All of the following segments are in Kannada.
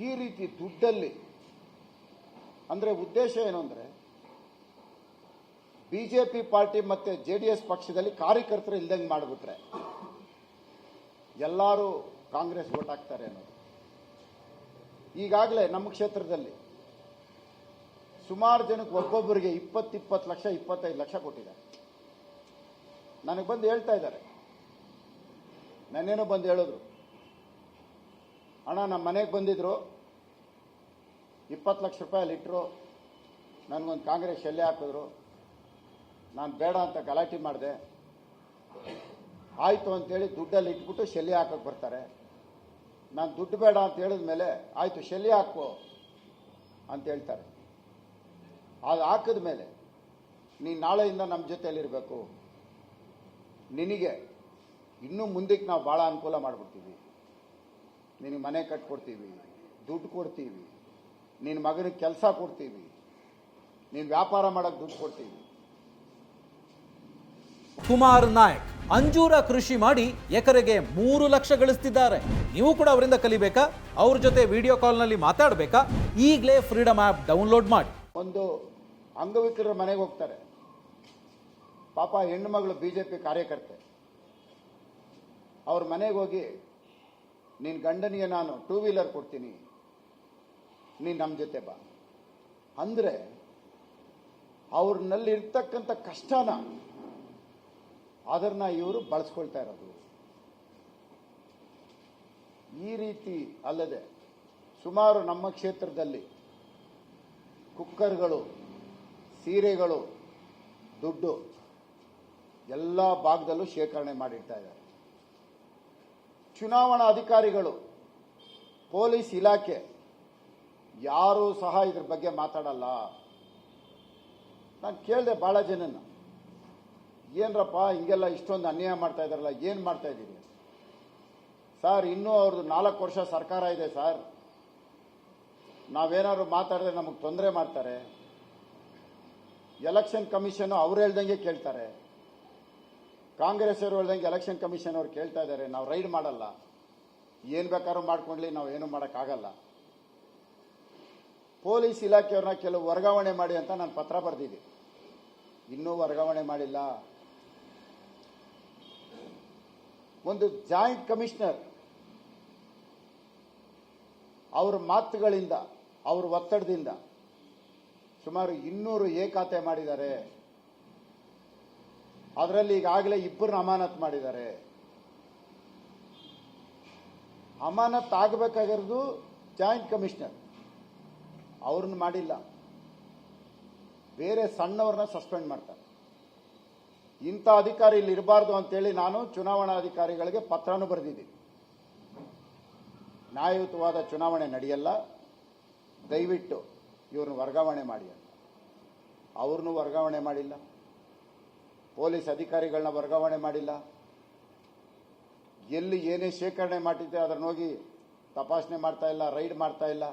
ಈ ರೀತಿ ದುಡ್ಡಲ್ಲಿ ಅಂದ್ರೆ ಉದ್ದೇಶ ಏನು ಅಂದ್ರೆ ಬಿಜೆಪಿ ಪಾರ್ಟಿ ಮತ್ತೆ ಜೆಡಿಎಸ್ ಪಕ್ಷದಲ್ಲಿ ಕಾರ್ಯಕರ್ತರು ಇಲ್ದಂಗೆ ಮಾಡಿಬಿಟ್ರೆ ಎಲ್ಲರೂ ಕಾಂಗ್ರೆಸ್ ವೋಟ್ ಹಾಕ್ತಾರೆ ಅನ್ನೋದು. ಈಗಾಗಲೇ ನಮ್ಮ ಕ್ಷೇತ್ರದಲ್ಲಿ ಸುಮಾರು ಜನಕ್ಕೆ ಒಬ್ಬೊಬ್ಬರಿಗೆ 20 ಲಕ್ಷ 25 ಲಕ್ಷ ಕೊಟ್ಟಿದ್ದಾರೆ. ನನಗೆ ಬಂದು ಹೇಳ್ತಾ ಇದ್ದಾರೆ, ನನ್ನೇನೋ ಬಂದು ಹೇಳಿದ್ರು, ಅಣ್ಣ ನಮ್ಮ ಮನೆಗೆ ಬಂದಿದ್ರು 20 ಲಕ್ಷ ರೂಪಾಯಿ ಇಟ್ಟರು, ನನಗೊಂದು ಕಾಂಗ್ರೆಸ್ ಶಲ್ಯ ಹಾಕಿದ್ರು, ನಾನು ಬೇಡ ಅಂತ ಗಲಾಟೆ ಮಾಡಿದೆ, ಆಯಿತು ಅಂತೇಳಿ ದುಡ್ಡಲ್ಲಿ ಇಟ್ಬಿಟ್ಟು ಶಲ್ಯ ಹಾಕಕ್ಕೆ ಬರ್ತಾರೆ. ನಾನು ದುಡ್ಡು ಬೇಡ ಅಂತ ಹೇಳಿದ ಮೇಲೆ ಆಯಿತು ಶಲ್ಯ ಹಾಕು ಅಂತ ಹೇಳ್ತಾರೆ. ಅದು ಹಾಕಿದ ಮೇಲೆ ನೀನು ನಾಳೆಯಿಂದ ನಮ್ಮ ಜೊತೆಯಲ್ಲಿರಬೇಕು, ನಿನಗೆ ಇನ್ನೂ ಮುಂದಕ್ಕೆ ನಾವು ಭಾಳ ಅನುಕೂಲ ಮಾಡಿಬಿಡ್ತೀವಿ, ನಿನಗೆ ಮನೆ ಕಟ್ಕೊಡ್ತೀವಿ, ದುಡ್ಡು ಕೊಡ್ತೀವಿ, ನಿನ್ನ ಮಗನಿಗೆ ಕೆಲಸ ಕೊಡ್ತೀವಿ, ನೀನು ವ್ಯಾಪಾರ ಮಾಡೋಕ್ಕೆ ದುಡ್ಡು ಕೊಡ್ತೀವಿ. ಕುಮಾರ್ ನಾಯಕ್ ಅಂಜೂರ ಕೃಷಿ ಮಾಡಿ ಎಕರೆಗೆ 3 ಲಕ್ಷ ಗಳಿಸ್ತಿದ್ದಾರೆ. ನೀವು ಕೂಡ ಅವರಿಂದ ಕಲಿಬೇಕಾ? ಅವ್ರ ಜೊತೆ ವಿಡಿಯೋ ಕಾಲ್ನಲ್ಲಿ ಮಾತಾಡಬೇಕಾ? ಈಗಲೇ ಫ್ರೀಡಮ್ ಆ್ಯಪ್ ಡೌನ್ಲೋಡ್ ಮಾಡಿ. ಒಂದು ಅಂಗವಿಕಲರ ಮನೆಗೆ ಹೋಗ್ತಾರೆ, ಪಾಪ ಹೆಣ್ಣು ಮಗಳು ಬಿಜೆಪಿ ಕಾರ್ಯಕರ್ತೆ, ಅವ್ರ ಮನೆಗೆ ಹೋಗಿ ನಿನ್ನ ಗಂಡನಿಗೆ ನಾನು 2 ವೀಲರ್ ಕೊಡ್ತೀನಿ, ನೀನು ನಮ್ಮ ಜೊತೆ ಬಾ ಅಂದರೆ ಅವ್ರನ್ನಲ್ಲಿ ಇರ್ತಕ್ಕಂಥ ಕಷ್ಟನ ಅದನ್ನ ಇವರು ಬಳಸ್ಕೊಳ್ತಾ ಇರೋದು. ಈ ರೀತಿ ಅಲ್ಲದೆ ಸುಮಾರು ನಮ್ಮ ಕ್ಷೇತ್ರದಲ್ಲಿ ಕುಕ್ಕರ್ಗಳು, ಸೀರೆಗಳು, ದುಡ್ಡು ಎಲ್ಲ ಭಾಗದಲ್ಲೂ ಶೇಖರಣೆ ಮಾಡಿಡ್ತಾ ಇದ್ದಾರೆ. ಚುನಾವಣಾ ಅಧಿಕಾರಿಗಳು, ಪೊಲೀಸ್ ಇಲಾಖೆ ಯಾರೂ ಸಹ ಇದ್ರ ಬಗ್ಗೆ ಮಾತಾಡಲ್ಲ. ನಾನು ಕೇಳಿದೆ ಭಾಳ ಜನನ, ಏನರಪ್ಪ ಹಿಂಗೆಲ್ಲ ಇಷ್ಟೊಂದು ಅನ್ಯಾಯ ಮಾಡ್ತಾ ಇದ್ದಾರಲ್ಲ, ಏನು ಮಾಡ್ತಾ ಇದ್ದೀರಿ ಸರ್? ಇನ್ನೂ ಅವ್ರದ್ದು 4 ವರ್ಷ ಸರ್ಕಾರ ಇದೆ ಸರ್, ನಾವೇನಾದ್ರು ಮಾತಾಡಿದ್ರೆ ನಮಗೆ ತೊಂದರೆ ಮಾಡ್ತಾರೆ, ಎಲೆಕ್ಷನ್ ಕಮಿಷನ್ ಅವ್ರು ಹೇಳ್ದಂಗೆ ಕೇಳ್ತಾರೆ, ಕಾಂಗ್ರೆಸ್ ಅವರು ಹೇಳ್ದಂಗೆ ಎಲೆಕ್ಷನ್ ಕಮಿಷನ್ ಅವ್ರು ಕೇಳ್ತಾ ಇದ್ದಾರೆ, ನಾವು ರೈಡ್ ಮಾಡಲ್ಲ, ಏನು ಬೇಕಾದ್ರೂ ಮಾಡ್ಕೊಂಡ್ಲಿ, ನಾವು ಏನು ಮಾಡೋಕ್ಕಾಗಲ್ಲ. ಪೊಲೀಸ್ ಇಲಾಖೆಯವ್ರನ್ನ ಕೆಲವು ವರ್ಗಾವಣೆ ಮಾಡಿ ಅಂತ ನಾನು ಪತ್ರ ಬರೆದಿದ್ದೆ, ಇನ್ನೂ ವರ್ಗಾವಣೆ ಮಾಡಿಲ್ಲ. ಒಂದು ಜಾಯಿಂಟ್ ಕಮಿಷನರ್ ಅವರ ಮಾತುಗಳಿಂದ, ಅವರ ಒತ್ತಡದಿಂದ ಸುಮಾರು 200 ಖಾತೆ ಮಾಡಿದ್ದಾರೆ. ಅದರಲ್ಲಿ ಈಗಾಗಲೇ 2 ಅಮಾನತ್ ಮಾಡಿದ್ದಾರೆ. ಅಮಾನತ್ ಆಗಬೇಕಾಗಿರೋದು ಜಾಯಿಂಟ್ ಕಮಿಷನರ್, ಅವ್ರನ್ನ ಮಾಡಿಲ್ಲ, ಬೇರೆ ಸಣ್ಣವ್ರನ್ನ ಸಸ್ಪೆಂಡ್ ಮಾಡ್ತಾರೆ. ಇಂಥ ಅಧಿಕಾರಿ ಇಲ್ಲಿ ಇರಬಾರ್ದು ಅಂತೇಳಿ ನಾನು ಚುನಾವಣಾ ಅಧಿಕಾರಿಗಳಿಗೆ ಪತ್ರನೂ ಬರೆದಿದ್ದೀನಿ. ನ್ಯಾಯಯುತವಾದ ಚುನಾವಣೆ ನಡೆಯಲ್ಲ, ದಯವಿಟ್ಟು ಇವ್ರನ್ನ ವರ್ಗಾವಣೆ ಮಾಡಿ ಅಂತ. ಅವ್ರನ್ನೂ ವರ್ಗಾವಣೆ ಮಾಡಿಲ್ಲ, ಪೊಲೀಸ್ ಅಧಿಕಾರಿಗಳನ್ನ ವರ್ಗಾವಣೆ ಮಾಡಿಲ್ಲ. ಎಲ್ಲಿ ಏನೇ ಶೇಖರಣೆ ಮಾಡಿದ್ದೆ ಅದನ್ನ ಹೋಗಿ ತಪಾಸಣೆ ಮಾಡ್ತಾ ಇಲ್ಲ, ರೈಡ್ ಮಾಡ್ತಾ ಇಲ್ಲ.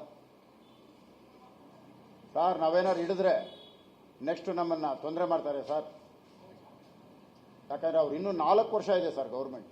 ಸರ್, ನಾವೇನಾದ್ರು ಹಿಡಿದ್ರೆ ನೆಕ್ಸ್ಟ್ ನಮ್ಮನ್ನ ತೊಂದರೆ ಮಾಡ್ತಾರೆ ಸರ್, ಯಾಕಂದ್ರೆ ಅವ್ರು ಇನ್ನೂ 4 ವರ್ಷ ಇದೆ ಸರ್ ಗೌರ್ಮೆಂಟ್.